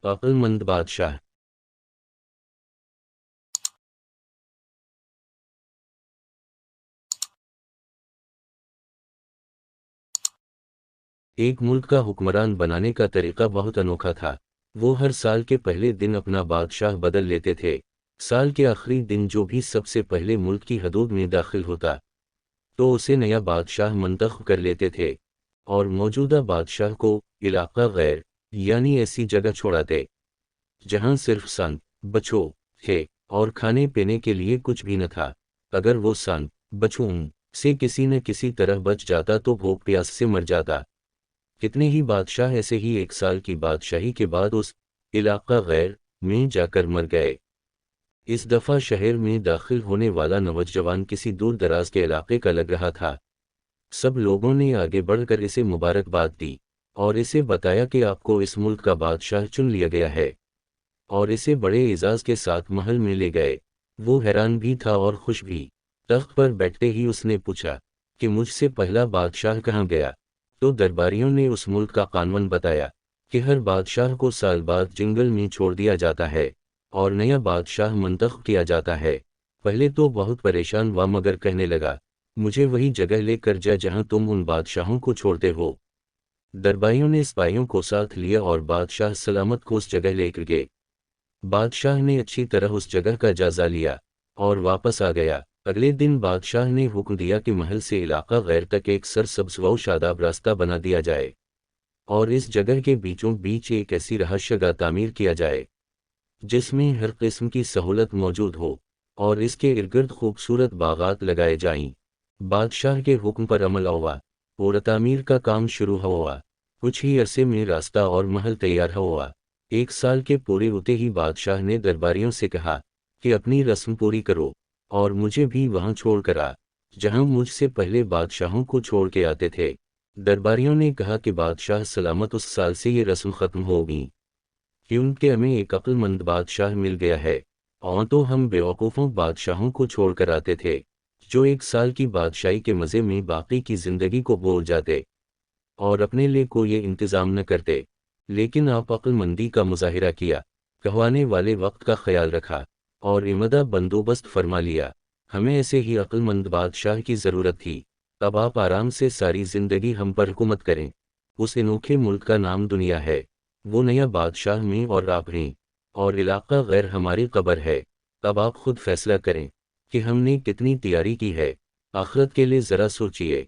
عقلمند بادشاہ۔ ایک ملک کا حکمران بنانے کا طریقہ بہت انوکھا تھا۔ وہ ہر سال کے پہلے دن اپنا بادشاہ بدل لیتے تھے۔ سال کے آخری دن جو بھی سب سے پہلے ملک کی حدود میں داخل ہوتا تو اسے نیا بادشاہ منتخب کر لیتے تھے، اور موجودہ بادشاہ کو علاقہ غیر یعنی ایسی جگہ چھوڑاتے جہاں صرف سانپ بچھو تھے اور کھانے پینے کے لیے کچھ بھی نہ تھا۔ اگر وہ سانپ بچھوؤں سے کسی نہ کسی طرح بچ جاتا تو بھوک پیاس سے مر جاتا۔ کتنے ہی بادشاہ ایسے ہی 1 سال کی بادشاہی کے بعد اس علاقہ غیر میں جا کر مر گئے۔ اس دفعہ شہر میں داخل ہونے والا نوجوان کسی دور دراز کے علاقے کا لگ رہا تھا۔ سب لوگوں نے آگے بڑھ کر اسے مبارکباد دی اور اسے بتایا کہ آپ کو اس ملک کا بادشاہ چن لیا گیا ہے، اور اسے بڑے اعزاز کے ساتھ محل میں لے گئے۔ وہ حیران بھی تھا اور خوش بھی۔ تخت پر بیٹھتے ہی اس نے پوچھا کہ مجھ سے پہلا بادشاہ کہاں گیا؟ تو درباریوں نے اس ملک کا قانون بتایا کہ ہر بادشاہ کو سال بعد جنگل میں چھوڑ دیا جاتا ہے اور نیا بادشاہ منتخب کیا جاتا ہے۔ پہلے تو بہت پریشان ہوا مگر کہنے لگا، مجھے وہی جگہ لے کر جا جہاں تم ان بادشاہوں کو چھوڑتے ہو۔ درباریوں نے سپاہیوں کو ساتھ لیا اور بادشاہ سلامت کو اس جگہ لے کر گئے۔ بادشاہ نے اچھی طرح اس جگہ کا جائزہ لیا اور واپس آ گیا۔ اگلے دن بادشاہ نے حکم دیا کہ محل سے علاقہ غیر تک ایک سرسبز و شاداب راستہ بنا دیا جائے، اور اس جگہ کے بیچوں بیچ ایک ایسی رہائش گاہ تعمیر کیا جائے جس میں ہر قسم کی سہولت موجود ہو، اور اس کے ارد خوبصورت باغات لگائے جائیں۔ بادشاہ کے حکم پر عمل ہوا اور تعمیر کا کام شروع ہوا۔ کچھ ہی عرصے میں راستہ اور محل تیار ہوا۔ 1 سال کے پورے ہوتے ہی بادشاہ نے درباریوں سے کہا کہ اپنی رسم پوری کرو اور مجھے بھی وہاں چھوڑ کر آ جہاں مجھ سے پہلے بادشاہوں کو چھوڑ کے آتے تھے۔ درباریوں نے کہا کہ بادشاہ سلامت، اس سال سے یہ رسم ختم ہوگی کیونکہ ہمیں ایک عقل مند بادشاہ مل گیا ہے، اور تو ہم بیوقوفوں بادشاہوں کو چھوڑ کر آتے تھے جو 1 سال کی بادشاہی کے مزے میں باقی کی زندگی کو بھول جاتے اور اپنے لیے کوئی انتظام نہ کرتے۔ لیکن آپ عقل مندی کا مظاہرہ کیا، کہوانے والے وقت کا خیال رکھا اور عمدہ بندوبست فرما لیا۔ ہمیں ایسے ہی عقل مند بادشاہ کی ضرورت تھی۔ اب آپ آرام سے ساری زندگی ہم پر حکومت کریں۔ اس انوکھے ملک کا نام دنیا ہے، وہ نیا بادشاہ میں اور آپ ہیں، اور علاقہ غیر ہماری قبر ہے۔ اب آپ خود فیصلہ کریں کہ ہم نے کتنی تیاری کی ہے۔ آخرت کے لیے ذرا سوچئے۔